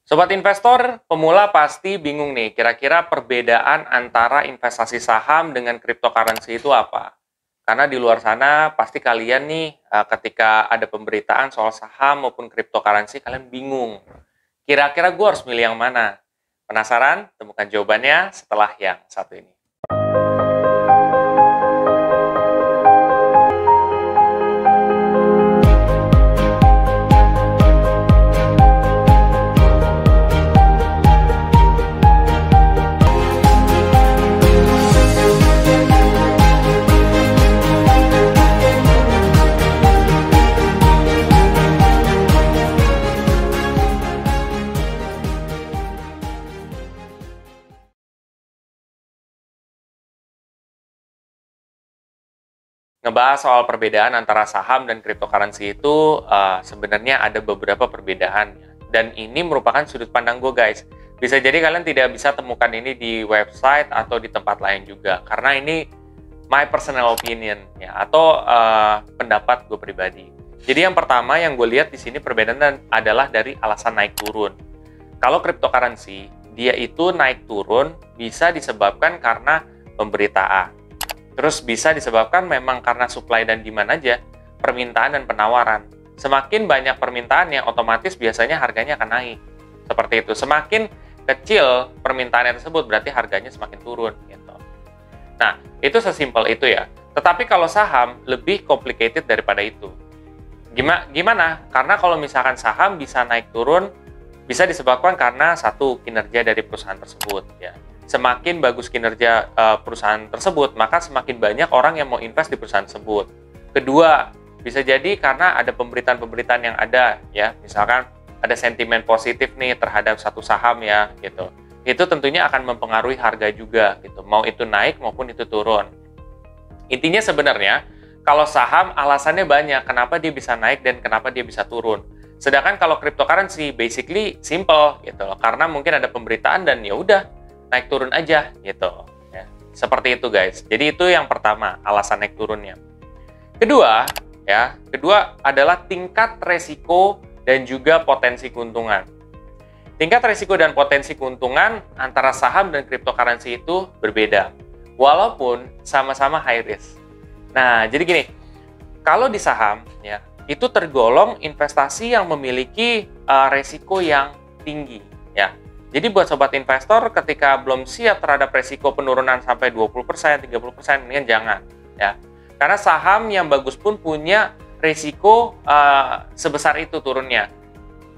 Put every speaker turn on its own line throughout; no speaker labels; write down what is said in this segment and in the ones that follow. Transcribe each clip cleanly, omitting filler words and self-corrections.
Sobat investor, pemula pasti bingung nih, kira-kira perbedaan antara investasi saham dengan cryptocurrency itu apa? Karena di luar sana pasti kalian nih ketika ada pemberitaan soal saham maupun cryptocurrency kalian bingung. Kira-kira gue harus milih yang mana? Penasaran? Temukan jawabannya setelah yang satu ini. Ngebahas soal perbedaan antara saham dan cryptocurrency itu sebenarnya ada beberapa perbedaan. Dan ini merupakan sudut pandang gue, guys. Bisa jadi kalian tidak bisa temukan ini di website atau di tempat lain juga. Karena ini my personal opinion, ya, atau pendapat gue pribadi. Jadi yang pertama yang gue lihat di sini perbedaan adalah dari alasan naik turun. Kalau cryptocurrency, dia itu naik turun bisa disebabkan karena pemberitaan. Terus bisa disebabkan memang karena supply dan demand aja, permintaan dan penawaran. Semakin banyak permintaannya, otomatis biasanya harganya akan naik. Seperti itu. Semakin kecil permintaannya tersebut, berarti harganya semakin turun. Gitu. Nah, itu sesimpel itu ya. Tetapi kalau saham, lebih complicated daripada itu. Gimana? Karena kalau misalkan saham bisa naik turun, bisa disebabkan karena satu, kinerja dari perusahaan tersebut. Ya. Semakin bagus kinerja perusahaan tersebut, maka semakin banyak orang yang mau invest di perusahaan tersebut. Kedua, bisa jadi karena ada pemberitaan-pemberitaan yang ada, ya, misalkan ada sentimen positif nih terhadap satu saham ya, gitu. Itu tentunya akan mempengaruhi harga juga, gitu. Mau itu naik maupun itu turun. Intinya sebenarnya, kalau saham alasannya banyak, kenapa dia bisa naik dan kenapa dia bisa turun. Sedangkan kalau cryptocurrency, basically simple, gitu loh. Karena mungkin ada pemberitaan dan ya udah, naik turun aja gitu ya. Seperti itu, guys. Jadi itu yang pertama, alasan naik turunnya. Kedua adalah tingkat resiko dan juga potensi keuntungan. Tingkat resiko dan potensi keuntungan antara saham dan cryptocurrency itu berbeda, walaupun sama-sama high risk. Nah, jadi gini, kalau di saham ya, itu tergolong investasi yang memiliki resiko yang tinggi ya. Jadi buat sobat investor ketika belum siap terhadap resiko penurunan sampai 20%, 30%, mendingan jangan ya. Karena saham yang bagus pun punya resiko sebesar itu turunnya.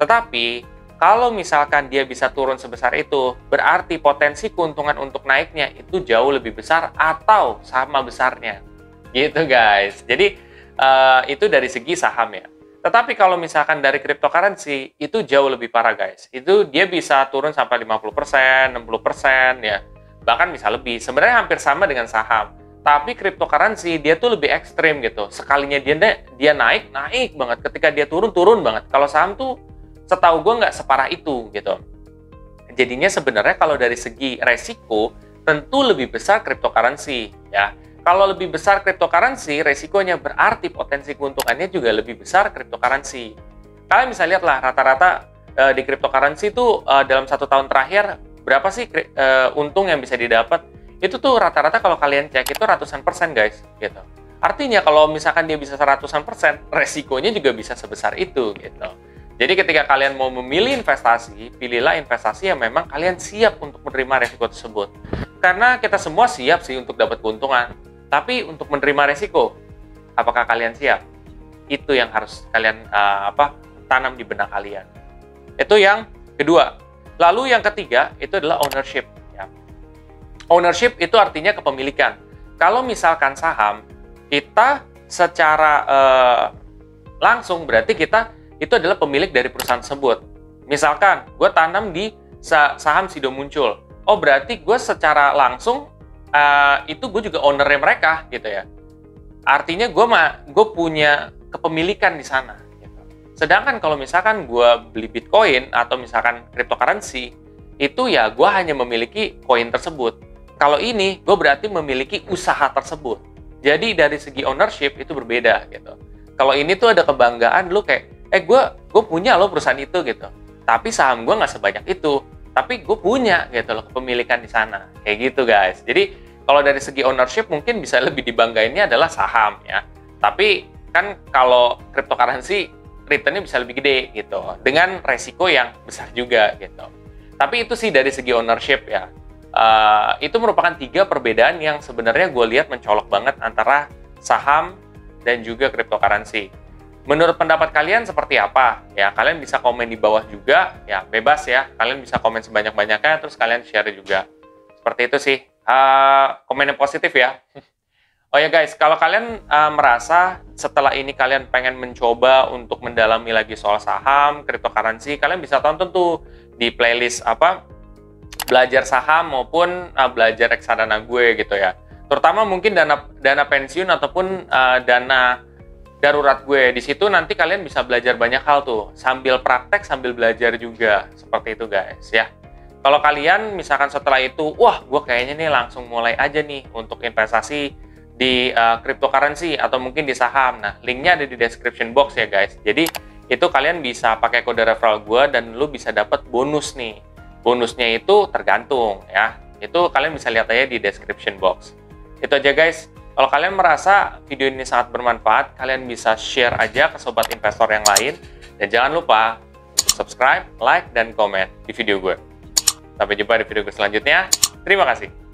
Tetapi kalau misalkan dia bisa turun sebesar itu, berarti potensi keuntungan untuk naiknya itu jauh lebih besar atau sama besarnya. Gitu, guys. Jadi itu dari segi saham ya. Tetapi kalau misalkan dari cryptocurrency, itu jauh lebih parah, guys. Itu dia bisa turun sampai 50%, 60%, ya. Bahkan bisa lebih. Sebenarnya hampir sama dengan saham. Tapi cryptocurrency, dia tuh lebih ekstrim gitu. Sekalinya dia naik banget. Ketika dia turun banget. Kalau saham tuh, setahu gue nggak separah itu, gitu. Jadinya sebenarnya kalau dari segi resiko, tentu lebih besar cryptocurrency, ya. Kalau lebih besar cryptocurrency, resikonya berarti potensi keuntungannya juga lebih besar cryptocurrency. Kalian bisa lihatlah rata-rata di cryptocurrency itu dalam 1 tahun terakhir berapa sih untung yang bisa didapat? Itu tuh rata-rata kalau kalian cek itu ratusan persen, guys. Gitu. Artinya kalau misalkan dia bisa seratusan persen, resikonya juga bisa sebesar itu. Gitu. Jadi ketika kalian mau memilih investasi, pilihlah investasi yang memang kalian siap untuk menerima resiko tersebut. Karena kita semua siap sih untuk dapat keuntungan. Tapi untuk menerima resiko, apakah kalian siap? Itu yang harus kalian tanam di benak kalian. Itu yang kedua. Lalu yang ketiga, itu adalah ownership. Ya. Ownership itu artinya kepemilikan. Kalau misalkan saham, kita secara langsung berarti kita itu adalah pemilik dari perusahaan tersebut. Misalkan, gue tanam di saham Sido Muncul. Oh, berarti gue secara langsung itu gue juga owner-nya mereka gitu ya. Artinya gue punya kepemilikan di sana. Gitu. Sedangkan kalau misalkan gue beli Bitcoin atau misalkan cryptocurrency, itu ya gue hanya memiliki koin tersebut. Kalau ini gue berarti memiliki usaha tersebut. Jadi dari segi ownership itu berbeda gitu. Kalau ini tuh ada kebanggaan lu kayak, gue punya lo perusahaan itu gitu. tapi saham gue nggak sebanyak itu. Tapi gue punya gitu loh kepemilikan di sana. Kayak gitu guys. Jadi kalau dari segi ownership mungkin bisa lebih dibanggainnya adalah saham ya. Tapi kan kalau cryptocurrency returnnya bisa lebih gede gitu. Dengan resiko yang besar juga gitu. Tapi itu sih dari segi ownership ya. Itu merupakan 3 perbedaan yang sebenarnya gue lihat mencolok banget antara saham dan juga cryptocurrency. Menurut pendapat kalian seperti apa? Ya, kalian bisa komen di bawah juga. Ya, bebas ya. Kalian bisa komen sebanyak-banyaknya, terus kalian share juga. Seperti itu sih. Komen yang positif ya. Oh ya guys, kalau kalian merasa setelah ini kalian pengen mencoba untuk mendalami lagi soal saham, cryptocurrency, kalian bisa tonton tuh di playlist belajar saham maupun belajar reksadana gue gitu ya. Terutama mungkin dana pensiun ataupun dana darurat gue. Di situ nanti kalian bisa belajar banyak hal tuh, sambil praktek sambil belajar juga. Seperti itu guys ya. Kalau kalian misalkan setelah itu, wah gue kayaknya nih langsung mulai aja nih untuk investasi di cryptocurrency atau mungkin di saham. Nah, linknya ada di description box ya guys. Jadi itu kalian bisa pakai kode referral gue dan lu bisa dapat bonus nih. Bonusnya itu tergantung ya. Itu kalian bisa lihat aja di description box. Itu aja guys. Kalau kalian merasa video ini sangat bermanfaat, kalian bisa share aja ke sobat investor yang lain. Dan jangan lupa subscribe, like, dan komen di video gue. Sampai jumpa di video gue selanjutnya. Terima kasih.